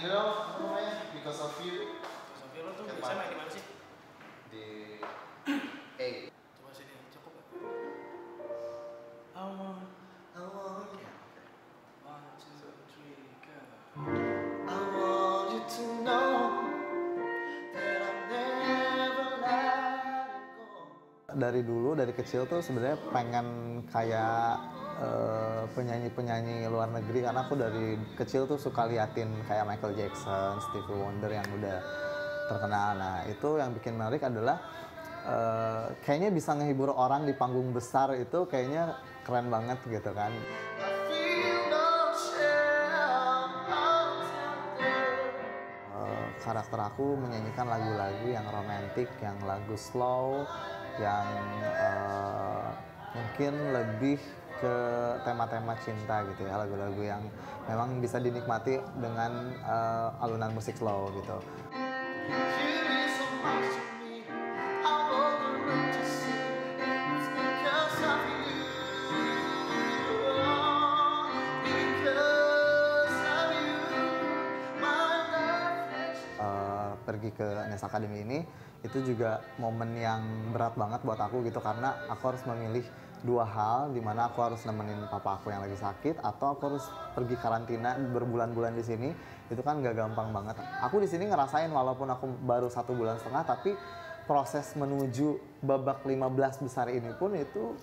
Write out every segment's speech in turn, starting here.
you know apa namanya Because of You. Because of You lo tuh biasanya main di mana sih? Di A. Coba sini, cukup ya. I want. Ya. 1, 2, 3, go. I want you to know that I'll never let go. Dari dulu, dari kecil tuh sebenarnya pengen kayak penyanyi-penyanyi luar negeri, karena aku dari kecil tuh suka liatin kayak Michael Jackson, Stevie Wonder yang udah terkenal. Nah itu yang bikin menarik adalah kayaknya bisa ngehibur orang di panggung besar, itu kayaknya keren banget gitu kan. Karakter aku menyanyikan lagu-lagu yang romantis, yang lagu slow, yang mungkin lebih ke tema-tema cinta gitu ya, lagu-lagu yang memang bisa dinikmati dengan alunan musik slow gitu. Pergi ke Nes Academy ini itu juga momen yang berat banget buat aku gitu, karena aku harus memilih dua hal, dimana aku harus nemenin papa aku yang lagi sakit atau aku harus pergi karantina berbulan-bulan di sini. Itu kan gak gampang banget. Aku di sini ngerasain walaupun aku baru 1,5 bulan, tapi proses menuju babak 15 besar ini pun itu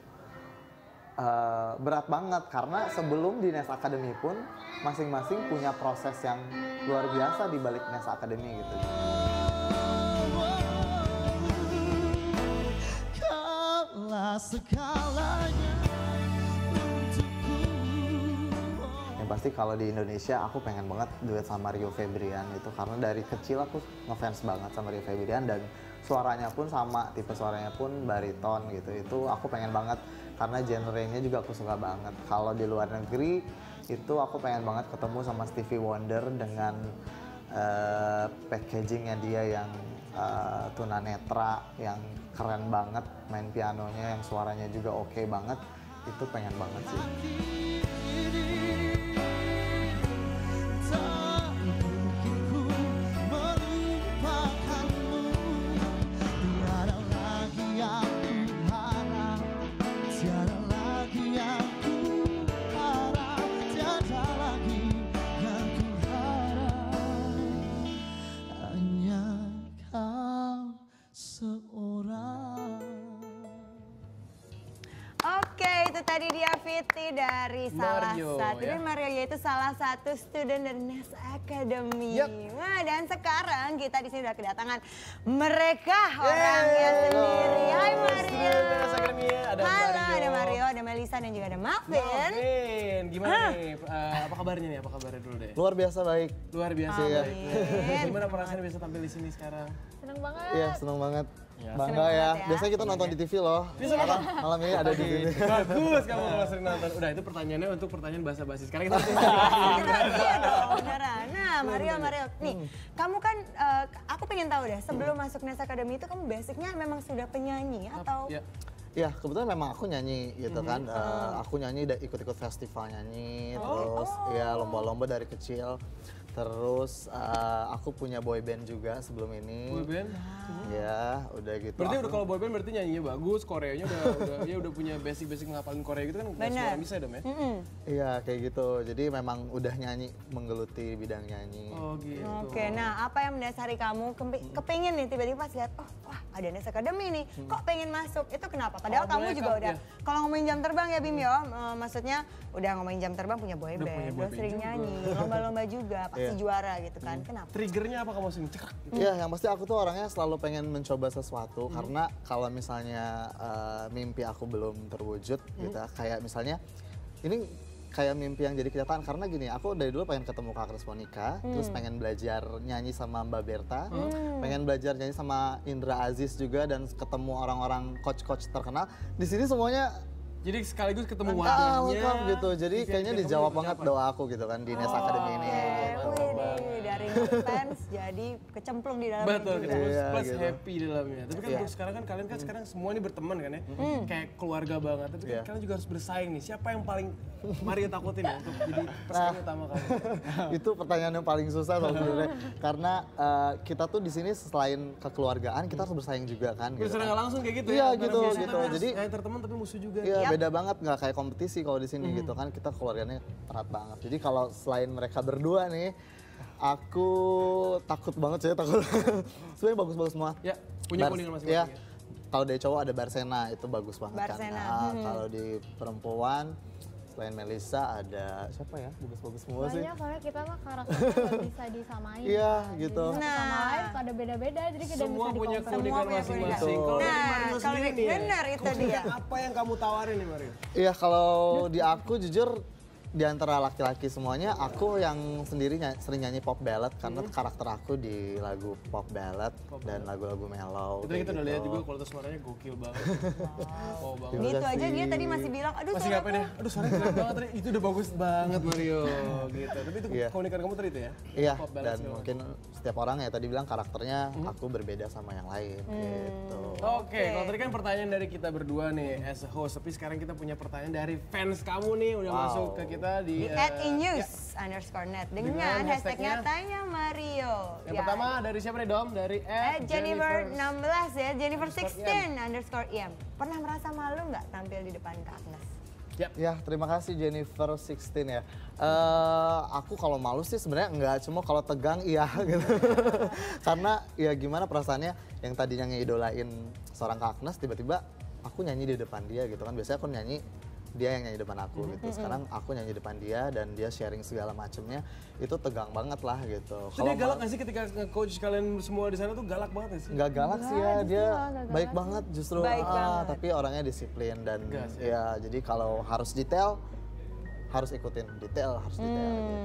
berat banget, karena sebelum di Nes Academy pun masing-masing punya proses yang luar biasa di balik Nes Academy gitu. Yang pasti kalau di Indonesia aku pengen banget duet sama Rio Febrian gitu, karena dari kecil aku ngefans banget sama Rio Febrian dan suaranya pun sama, tipe suaranya pun bariton gitu. Itu aku pengen banget karena genre-nya juga aku suka banget. Kalau di luar negeri itu aku pengen banget ketemu sama Stevie Wonder dengan packagingnya dia yang tunanetra, yang keren banget, main pianonya yang suaranya juga oke banget. Itu pengen banget sih. Tadi dia Fitri dari Mario, salah satu, ya? dan Mario yaitu salah satu student dari Nes Academy. Yep. Nah, dan sekarang kita di sini udah kedatangan mereka orangnya sendiri. Hai Mario. Nes Academy, ada Halo, Mario. ada Mario, ada Melisa dan juga ada Marvin. Marvin, gimana nih? Apa kabarnya nih? Apa kabarnya dulu deh? Luar biasa baik. Luar biasa ya. Gimana perasaannya bisa tampil di sini sekarang? Seneng banget. Iya, seneng banget. Ya. Bangga Seneng ya. banget ya. Biasanya kita nonton di TV loh. Malam ini ada di sini. Bagus kamu kalau sering nonton. Udah, itu pertanyaannya untuk pertanyaan basa-basi. Sekarang kita Iya dong, beneran. Nah, Mario, nih, kamu kan, aku pengen tahu deh, sebelum masuk Nes Academy itu kamu basicnya memang sudah penyanyi atau? Ya. Ya, kebetulan memang aku nyanyi gitu kan. Aku nyanyi, ikut-ikut festival nyanyi, terus ya lomba-lomba dari kecil. Terus aku punya boy band juga sebelum ini. Boy band? Ya, udah gitu. Berarti udah kalau boy band berarti nyanyinya bagus, koreanya udah punya basic ngapalin Korea gitu kan. Benar. Suara bisa dong ya? Iya, kayak gitu. Jadi memang udah nyanyi, menggeluti bidang nyanyi. Oh gitu. Oke, nah apa yang mendasari kamu kepingin nih tiba-tiba pas lihat, oh wah ada Nes Academy nih, kok pengen masuk, itu kenapa? Padahal kamu juga udah, kalau ngomongin jam terbang ya Bim yo, maksudnya udah ngomongin jam terbang punya boy band, udah sering nyanyi, lomba-lomba juga, pasti juara gitu kan, kenapa? Triggernya apa kamu sering cekrek? Iya, yang pasti aku tuh orangnya selalu pengen mencoba sesuatu, karena kalau misalnya mimpi aku belum terwujud gitu, kayak misalnya ini kayak mimpi yang jadi kenyataan, karena gini, aku dari dulu pengen ketemu Kak Chris Monica, terus pengen belajar nyanyi sama Mbak Berta, pengen belajar nyanyi sama Indra Aziz juga, dan ketemu orang-orang coach-coach terkenal. Di sini semuanya jadi sekaligus ketemu wadahnya gitu. Jadi kayaknya dijawab banget doa aku gitu kan di Nes Academy ini gitu. Dari fans jadi kecemplung di dalamnya Betul, juga. kecemplung Iya, plus gitu. happy di dalamnya. Tapi kan untuk sekarang kan kalian kan sekarang semua ini berteman kan ya, kayak keluarga banget. Tapi kan kalian juga harus bersaing nih. Siapa yang paling Mario takutin ya untuk jadi pesaing utama kamu? Itu pertanyaan yang paling susah sebenarnya karena kita tuh di sini selain kekeluargaan kita harus bersaing juga kan. Bisa nggak langsung kayak gitu Iya, ya? Antara gitu, musuh gitu. tapi Jadi kayak teman tapi musuh juga. iya beda banget, nggak kayak kompetisi kalau di sini gitu kan, kita keluarganya erat banget. Jadi kalau selain mereka berdua nih, aku takut banget sih, takut. Sebenarnya bagus-bagus semua. Ya, punya kuningan masing-masing. Iya. Kalau dari cowok ada Barsena, itu bagus banget Barsena, kan. Kalau di perempuan selain Melissa ada siapa ya? Bagus-bagus semua sih. Banyak soalnya kita mah karakternya nggak bisa disamain. Iya, kan. gitu. Jadi satu sama lain tuh ada beda-beda, jadi kita Semua bisa punya di-compare. keunikan punya masing-masing. keunikan. Kalau dari Nah, Mario kalau sendiri nih ya, benar itu dia. keunikan apa yang kamu tawarin nih Mario? Iya, kalau di aku jujur di antara laki-laki semuanya, aku yang sendiri sering nyanyi pop ballad karena karakter aku di lagu pop ballad dan lagu-lagu mellow. Itu kita kayak udah lihat gitu. juga kualitas suaranya gokil banget. Wow banget. Gitu Terima aja kasih. dia tadi masih bilang, aduh Masih suara ngapain ya? Aduh suaranya keren banget tadi. Itu udah bagus banget Mario. Gitu. Tapi itu Iya. keunikan kamu tadi itu ya? Iya, Pop ballad dan segala mungkin setiap orang ya tadi bilang karakternya aku berbeda sama yang lain gitu. Oke, kalau tadi kan pertanyaan dari kita berdua nih as a host, tapi sekarang kita punya pertanyaan dari fans kamu nih udah Wow. masuk ke kita di @innews_net dengan Dengan hashtagnya hashtagnya Tanya Mario. yang pertama dari siapa nih Dom? Dari @Jennifer16 ya, Jennifer16_EM. Pernah merasa malu nggak tampil di depan Kak Agnes? Ya, terima kasih Jennifer16 ya. Aku kalau malu sih sebenarnya enggak, cuma kalau tegang iya gitu. Karena ya gimana perasaannya yang tadinya ngeidolain seorang Kak Agnes, tiba-tiba aku nyanyi di depan dia gitu kan. Biasanya aku nyanyi, dia yang nyanyi depan aku gitu. Sekarang aku nyanyi depan dia dan dia sharing segala macemnya, itu tegang banget lah gitu. Itu dia galak nggak sih ketika nge-coach kalian semua di sana tuh galak banget nggak sih? Nggak galak sih ya, dia baik banget justru. Baik banget. Tapi orangnya disiplin dan Gas, ya jadi kalau harus detail, harus ikutin detail, harus detail gitu.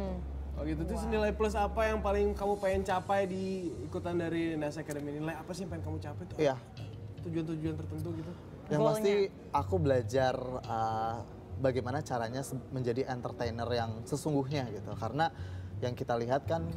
Oh gitu, terus nilai plus apa yang paling kamu pengen capai di ikutan dari Nas Academy? Nilai apa sih yang pengen kamu capai tuh? Iya. Tujuan-tujuan tertentu gitu? Yang pasti aku belajar bagaimana caranya menjadi entertainer yang sesungguhnya gitu. Karena yang kita lihat kan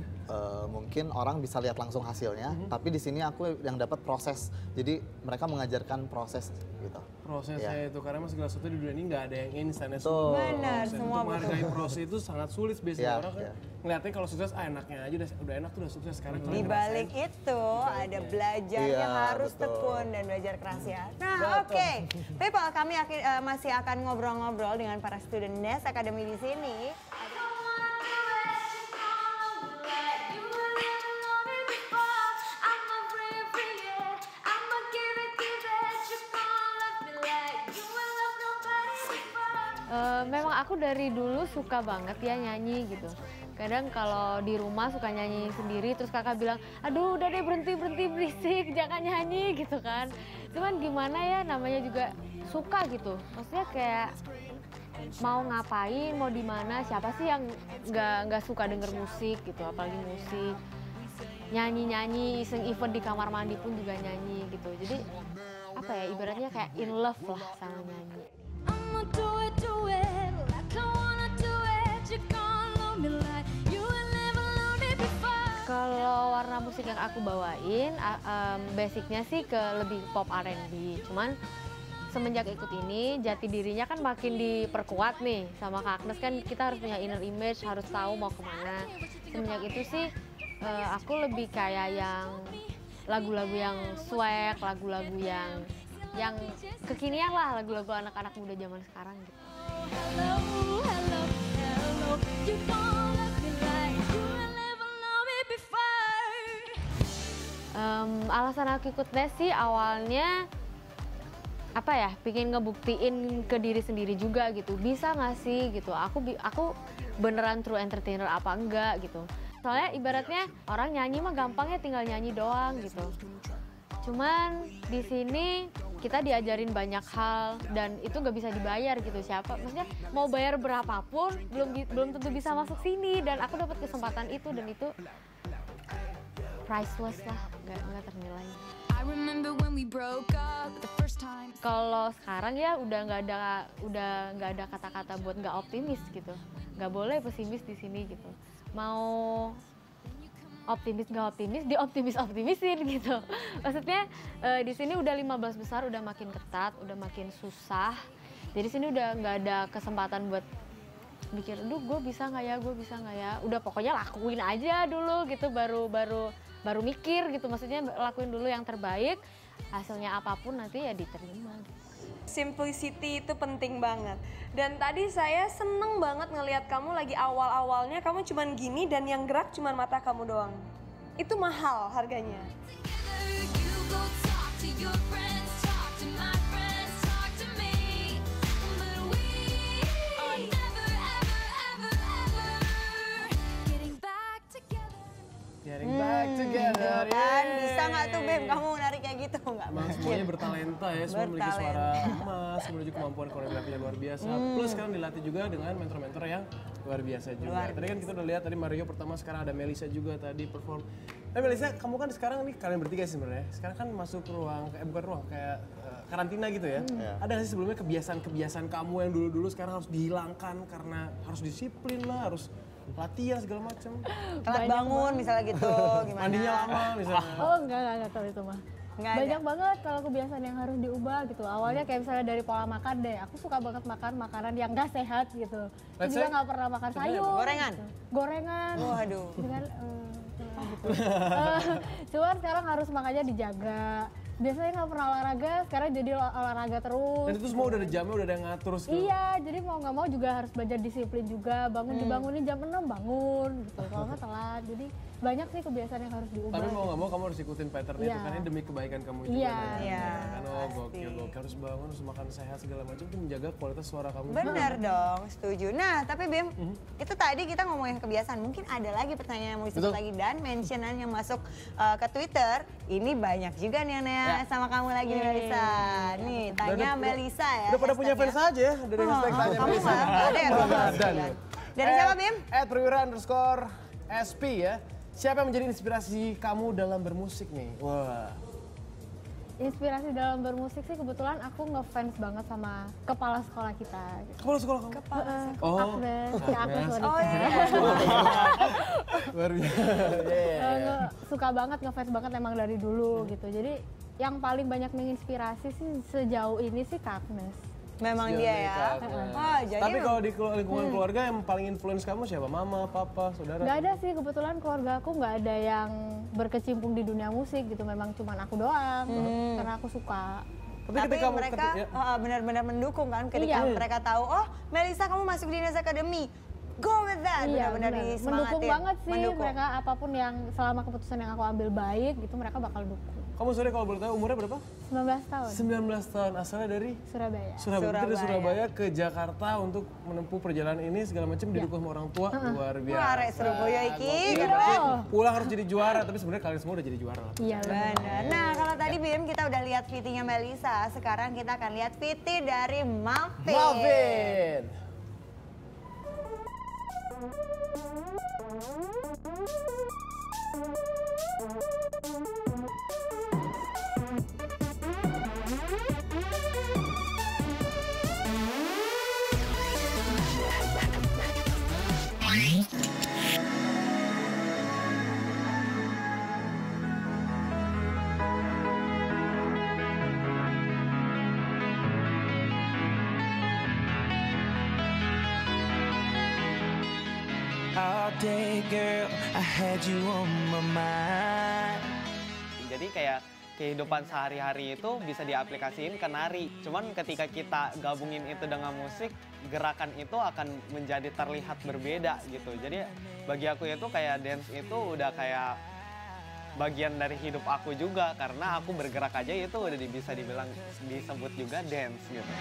mungkin orang bisa lihat langsung hasilnya, tapi di sini aku yang dapat proses. Jadi mereka mengajarkan proses gitu. Prosesnya itu, karena mas segala sesuatu di dunia ini nggak ada yang instan ya. Betul. Benar, Proses. semua Untuk menghargai proses itu sangat sulit biasanya Iya, orang kan iya. ngeliatnya kalau sukses enaknya aja udah enak tuh udah sukses sekarang. Di balik itu ada belajarnya Iya, harus betul. tekun dan belajar keras ya. Nah oke, people kami masih akan ngobrol-ngobrol dengan para student Nes Academy di sini. Memang aku dari dulu suka banget ya nyanyi gitu. Kadang kalau di rumah suka nyanyi sendiri, terus kakak bilang, aduh udah deh berhenti berisik, jangan nyanyi gitu kan. Cuman gimana ya, namanya juga suka gitu. Maksudnya kayak mau ngapain, mau di mana, siapa sih yang nggak suka denger musik gitu, apalagi musik. Nyanyi-nyanyi, iseng event di kamar mandi pun juga nyanyi gitu. Jadi apa ya, ibaratnya kayak in love lah sama nyanyi. I'ma do it like I wanna do it. You gon' love me like you ain't never loved me before. Kalau warna musik yang aku bawain, basicnya sih ke lebih pop R&B. Cuman semenjak ikut ini, jati dirinya kan makin diperkuat nih sama Kak Agnes kan, kita harus punya inner image, harus tahu mau kemana. Semenjak itu sih aku lebih kayak yang lagu-lagu yang swag, lagu-lagu yang kekinian lah, lagu-lagu anak-anak muda zaman sekarang gitu. Hello, hello, hello. You gon' love me like you ain't never loved me before. Alasan aku ikut les sih awalnya apa ya, pingin ngebuktiin ke diri sendiri juga gitu, bisa nggak sih gitu, aku beneran true entertainer apa enggak gitu. Soalnya ibaratnya orang nyanyi mah gampangnya tinggal nyanyi doang gitu. Cuman di sini kita diajarin banyak hal dan itu nggak bisa dibayar gitu. Siapa, maksudnya mau bayar berapapun belum tentu bisa masuk sini, dan aku dapat kesempatan itu dan itu priceless lah, nggak ternilai. I remember when we broke up the first time. Kalau sekarang ya udah nggak ada kata-kata buat nggak optimis gitu. Nggak boleh pesimis di sini gitu. Mau optimis nggak optimis, dioptimis-optimisin gitu. Maksudnya di sini udah 15 besar, udah makin ketat, udah makin susah. Jadi sini udah nggak ada kesempatan buat mikir, duh gue bisa nggak ya, udah pokoknya lakuin aja dulu gitu, baru mikir gitu, maksudnya lakuin dulu yang terbaik, hasilnya apapun nanti ya diterima. Simplicity itu penting banget. Dan tadi saya seneng banget ngelihat kamu lagi awal-awalnya kamu cuman gini dan yang gerak cuman mata kamu doang. Itu mahal harganya. You go talk to your friends, talk to my friends, talk to me. But we are never, ever, ever, ever getting back together. Getting back together. Kan bisa nggak tuh Bim kamu narik kayak gitu nggak? Emang semuanya bertalenta ya, semua memiliki suara emas, menuju kemampuan koreografi yang luar biasa. Plus sekarang dilatih juga dengan mentor-mentor yang luar biasa juga. Tadi kan kita udah lihat tadi Mario pertama, sekarang ada Melisa juga tadi perform. Melisa, kamu kan sekarang nih kalian bertiga sih sebenarnya. Sekarang kan masuk ruang, bukan ruang, kayak karantina gitu ya. Ada nggak sih sebelumnya kebiasaan-kebiasaan kamu yang dulu-dulu sekarang harus dihilangkan karena harus disiplin lah, harus latihan segala macam. Telat bangun misalnya gitu, gimana? Mandinya lama misalnya. Oh enggak kalau itu mah. Nggak Banyak ada. banget kalau kebiasaan yang harus diubah gitu. Awalnya kayak misalnya dari pola makan deh. Aku suka banget makan makanan yang gak sehat gitu. Aku Let's juga say? nggak pernah makan sayur. Gorengan? Gitu. Gorengan. Waduh. Dengan gitu. Cuman sekarang harus makannya dijaga. Biasanya nggak pernah olahraga, sekarang jadi olahraga terus. Dan itu semua udah ada jamnya, udah ada yang ngatur segala. Iya, jadi mau nggak mau juga harus belajar disiplin juga. Dibangunin jam 6 bangun gitu. Kalau nggak telat. Jadi banyak sih kebiasaan yang harus diubah. Tapi mau nggak mau kamu harus ikutin patternnya itu Iya. kan, ini demi kebaikan kamu juga. Iya. kan? Iya, Kan oh pasti. gokil, harus bangun, harus makan sehat segala macam itu menjaga kualitas suara kamu. Bener dong, setuju. Nah, tapi Bim, itu tadi kita ngomongin kebiasaan. Mungkin ada lagi pertanyaan yang mau disebut Betul. lagi dan mentionan yang masuk ke Twitter. Ini banyak juga nih yang nanya sama kamu lagi nih Melisa. Nih, tanya Melisa ya. Udah pada punya fans aja ya dari hashtag tanya Kamu Melisa. nggak ada ya? Ada nih. Dari siapa Bim? @perwira_sp ya. Siapa yang menjadi inspirasi kamu dalam bermusik nih? Wah. Inspirasi dalam bermusik sih kebetulan aku ngefans banget sama kepala sekolah kita. Gitu. Kepala sekolah kamu? Oh, Agnes, Kak Agnes Monica. Oh iya. luar biasa. Suka banget, ngefans banget emang dari dulu gitu. Jadi yang paling banyak menginspirasi sih sejauh ini sih Kak Agnes. Memang Sejauh dia ini, ya. Kak Agnes. Oh, jadi Tapi kalau di lingkungan keluarga yang paling influence kamu siapa? Mama, papa, saudara? Gak ada sih, kebetulan keluarga aku gak ada yang berkecimpung di dunia musik gitu. Memang cuman aku doang, karena aku suka. Tapi ketika mereka ya. benar-benar mendukung kan ketika Iya. mereka tahu, oh Melisa kamu masuk di Dance Academy. Go with that, Iya, benar-benar bener. disemangatin. Mendukung banget sih Mendukung. mereka, apapun yang selama keputusan yang aku ambil baik gitu mereka bakal dukung. Kamu sorry kalau boleh tahu umurnya berapa? 19 tahun, 19 tahun, asalnya dari Surabaya. Surabaya. Dari Surabaya ke Jakarta untuk menempuh perjalanan ini segala macam didukung sama orang tua. Luar biasa. Wah, Rek Surabaya iki, Gokil. keren. Pulang harus jadi juara, tapi sebenarnya kalian semua udah jadi juara lah. Iya benar. Benar. Nah, kalau tadi Bim kita udah lihat VT-nya Melisa, sekarang kita akan lihat VT dari Malvin. Malvin. All day, girl, I had you on my mind. Jadi kayak kehidupan sehari-hari itu bisa diaplikasiin ke nari. Cuman ketika kita gabungin itu dengan musik, gerakan itu akan menjadi terlihat berbeda gitu. Jadi bagi aku itu kayak dance itu udah kayak bagian dari hidup aku juga. Karena aku bergerak aja itu udah bisa dibilang disebut juga dance gitu.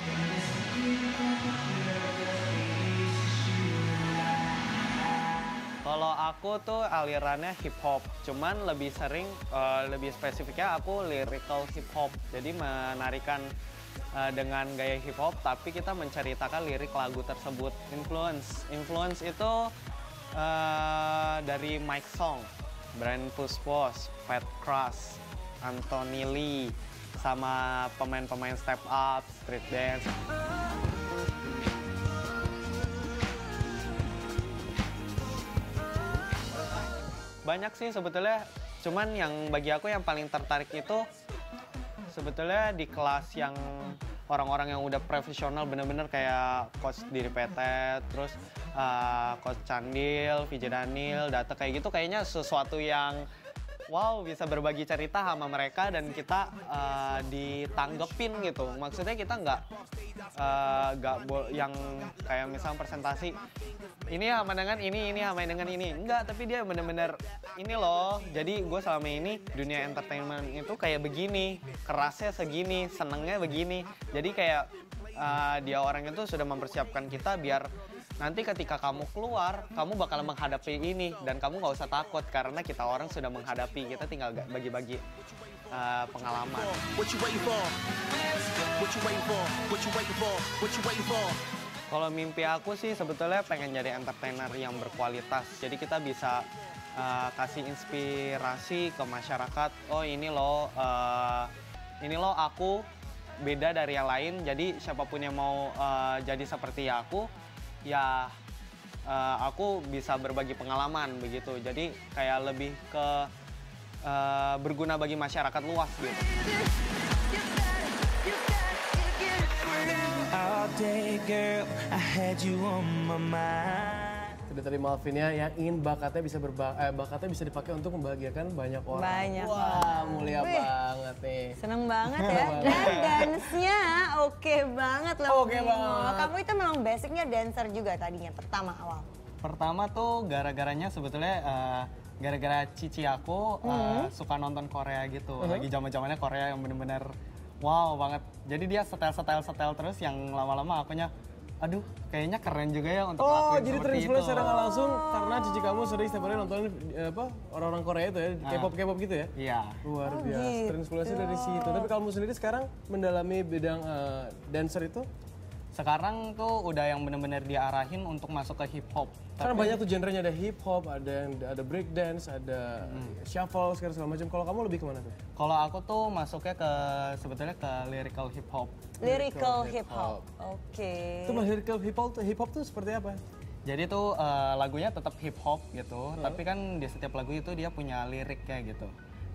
Kalau aku tuh alirannya hip hop, cuman lebih sering, lebih spesifiknya aku lyrical hip hop. Jadi menarikan dengan gaya hip hop, tapi kita menceritakan lirik lagu tersebut. Influence itu dari Mike Song, Brian Puspos, Fat Crush, Anthony Lee, sama pemain-pemain step up, street dance. Banyak sih sebetulnya, cuman yang bagi aku yang paling tertarik itu sebetulnya di kelas yang orang-orang yang udah profesional bener-bener kayak Coach Diri Petet, terus Coach Candil, VJ Daniel, Data kayak gitu kayaknya sesuatu yang wow bisa berbagi cerita sama mereka dan kita ditanggepin gitu. Maksudnya kita nggak yang kayak misalnya presentasi ini sama dengan ini sama dengan ini. Enggak, tapi dia bener-bener ini loh. Jadi gue selama ini dunia entertainment itu kayak begini, kerasnya segini, senengnya begini. Jadi kayak dia orang itu sudah mempersiapkan kita biar nanti ketika kamu keluar, kamu bakal menghadapi ini dan kamu nggak usah takut karena kita orang sudah menghadapi, kita tinggal bagi-bagi pengalaman. Kalau mimpi aku sih sebetulnya pengen jadi entertainer yang berkualitas. Jadi kita bisa kasih inspirasi ke masyarakat. Oh ini loh aku beda dari yang lain. Jadi siapapun yang mau jadi seperti aku, ya aku bisa berbagi pengalaman begitu. Jadi kayak lebih ke berguna bagi masyarakat luas gitu. All day, girl, I had you on my mind. Itu tadi Malvin ya, yang ingin bakatnya bisa dipakai untuk membahagiakan banyak orang. Banyak Wah, mulia banget nih. Seneng banget ya. Dan dance-nya oke banget loh. Oke banget. Kamu itu memang basicnya dancer juga tadinya pertama awal. Pertama tuh gara-garanya sebetulnya gara-gara cici aku suka nonton Korea gitu. Lagi zaman-zamannya Korea yang bener-bener wow banget. Jadi dia setel terus yang lama-lama akunya aduh kayaknya keren juga ya untuk lakuin jadi seperti terinspirasi itu. secara nggak langsung karena cici kamu sering setiap hari nontonin orang-orang Korea itu ya, K-pop gitu ya? Iya. Luar biasa, gitu. terinspirasi dari situ. Tapi kalau kamu sendiri sekarang mendalami bidang dancer itu? Sekarang tuh udah yang bener-bener diarahin untuk masuk ke hip hop. Karena banyak tuh genrenya, ada hip hop, ada break dance, ada shuffle segala macam. Kalau kamu lebih kemana tuh? Kalau aku tuh masuknya ke sebetulnya ke lyrical hip hop. Lyrical hip hop. Oke. Itu lyrical hip hop tuh seperti apa? Jadi tuh lagunya tetap hip hop gitu, tapi kan di setiap lagu itu dia punya liriknya gitu.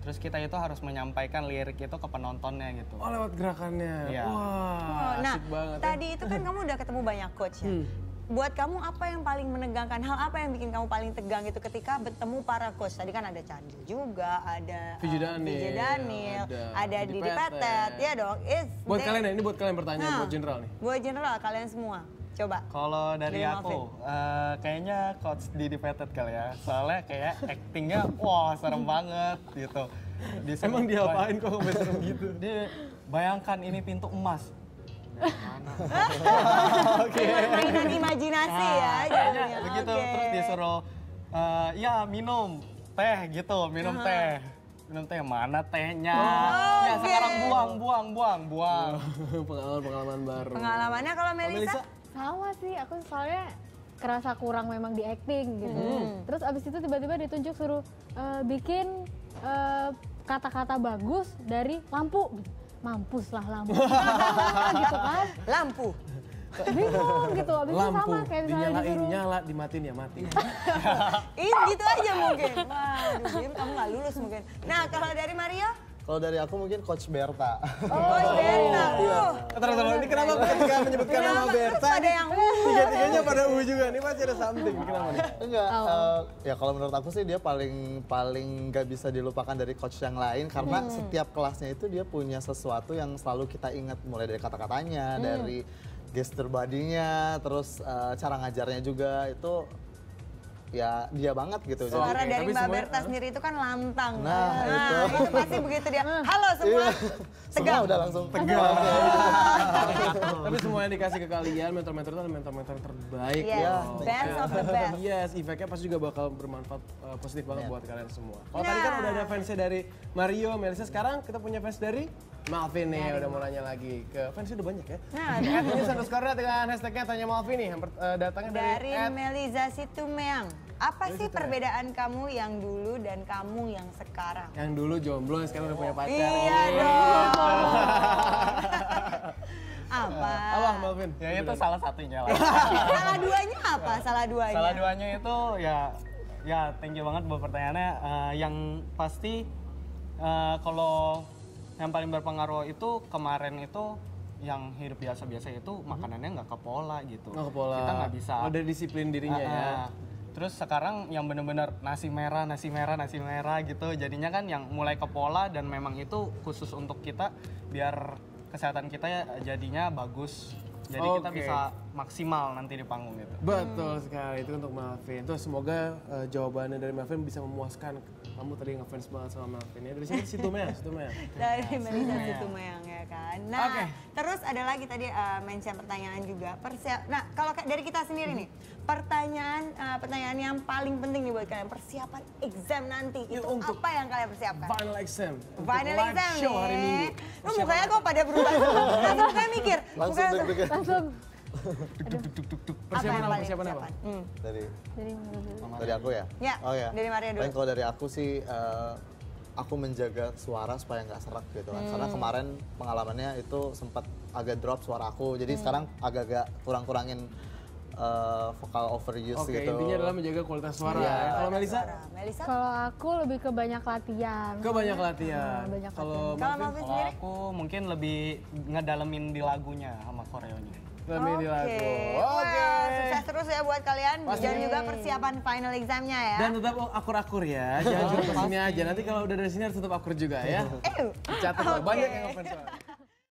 Terus kita itu harus menyampaikan lirik itu ke penontonnya gitu. Oh lewat gerakannya. Iya. Wah, Nah, asik banget. tadi itu kan kamu udah ketemu banyak coach ya. Buat kamu apa yang paling menegangkan? Hal apa yang bikin kamu paling tegang itu ketika bertemu para coach? Tadi kan ada Candil juga, ada VJ Daniel, ada Didi Petet. Ya dong. Buat kalian ya, ini buat kalian pertanyaan, buat general nih. Buat general kalian semua. Coba. Kalau dari Dari aku, kayaknya Coach Didi Petet kali ya. Soalnya kayak actingnya, wah serem banget gitu. Emang dia apain kok sampai serem gitu? Dia bayangkan ini pintu emas. Mainan imajinasi ya. Kayaknya jadinya. begitu. Oke. Terus disuruh, ya minum teh gitu, minum teh. Minum teh, mana tehnya? Ya sekarang buang. Pengalaman baru. Pengalamannya kalau Melisa? Sama sih, aku soalnya kerasa kurang memang di acting gitu. Terus abis itu tiba-tiba ditunjuk suruh bikin kata-kata bagus dari lampu. Mampus lah lampu. Gitu kan. Lampu. Bingung gitu, abis itu Lampu, sama kayak misalnya dinyalain, disuruh. nyala, dimatiin ya mati. Ini gitu aja mungkin. Waduh, Bim, kamu nggak lulus mungkin. Nah, kalau dari Mario? Kalau dari aku mungkin Coach Berta. Coach Berta. Terus ini kenapa ketika menyebutkan nama Berta? Terus ada yang Tiga-tiganya pada juga, ini pasti ada something. Kenapa nih? Enggak, ya kalau menurut aku sih dia paling nggak bisa dilupakan dari coach yang lain karena setiap kelasnya itu dia punya sesuatu yang selalu kita ingat mulai dari kata-katanya, dari gesture badinya, terus cara ngajarnya juga itu ya dia banget gitu. Suara Oke, dari tapi Mbak semuanya- Berta sendiri itu kan lantang. Nah, itu. pasti begitu dia. Halo semua. Semua udah langsung tegang. Tapi semua yang dikasih ke kalian, mentor-mentor itu adalah mentor-mentor terbaik. Yes, loh. best of the best. Yes, efeknya pasti juga bakal bermanfaat positif banget buat kalian semua. Kalau tadi kan udah ada fansnya dari Mario, Melisa, sekarang kita punya fans dari Malvin nih, udah mau nanya lagi. Fansnya udah banyak ya. Nah, @news_underscore dengan hashtagnya tanya Malvin nih, yang datangnya dari dari Meliza Situmeang. Apa sih perbedaan kamu yang dulu dan kamu yang sekarang? yang dulu jomblo, yang sekarang udah punya pacar. Iya Gitu. dong. Apa? Apa Malvin? Ya itu salah satunya lah. Salah duanya apa? Salah duanya? Salah duanya itu ya Ya, thank you banget buat pertanyaannya. Yang pasti kalau yang paling berpengaruh itu kemarin itu yang hidup biasa-biasa itu makanannya nggak ke pola gitu. Nggak ke pola. Kita nggak bisa. Udah disiplin dirinya ya. Terus sekarang yang bener-bener nasi merah gitu. Jadinya kan yang mulai ke pola dan memang itu khusus untuk kita biar kesehatan kita ya jadinya bagus. Jadi kita Oke. bisa maksimal nanti di panggung gitu. Betul sekali, itu untuk Melvin. Tuh semoga jawabannya dari Melvin bisa memuaskan. Kamu tadi ngefans banget sama Melvin ya. Dari sini Situmea. Dari Melisa Situmayang ya kan. Nah, Oke. terus ada lagi tadi mention pertanyaan juga. Nah, kalau dari kita sendiri nih, pertanyaan yang paling penting nih buat kalian, persiapan exam nanti itu untuk apa yang kalian persiapkan? Final exam. Untuk Final live exam show nih. hari Minggu. Lu mukanya kok pada berubah? Langsung kayak mikir. Langsung Mukanya deg-degan. Langsung Persiapan apa? paling Persiapan apa? Dari jadi dari aku ya? Ya, Oh ya. dari Maria dulu. Paling kalau dari aku sih aku menjaga suara supaya nggak serak gitu kan. Karena kemarin pengalamannya itu sempat agak drop suara aku. Jadi sekarang agak-agak kurang-kurangin vocal overuse Oke, gitu. intinya adalah menjaga kualitas suara. Iya. Ya. Kalau Melisa? Melisa? kalau aku lebih ke banyak latihan. Ke banyak latihan. banyak Kalau Kalau Melvin? Melvin Kalau sendiri? aku mungkin lebih ngedalemin di lagunya sama koreonya. Lebih di lagu. Wah, sukses terus ya buat kalian. Pasti. Dan juga persiapan final examnya ya. Dan tetap akur-akur ya, jangan cuma ke sini aja. Nanti kalau udah dari sini harus tetap akur juga ya. Catat loh, banyak yang ngefans.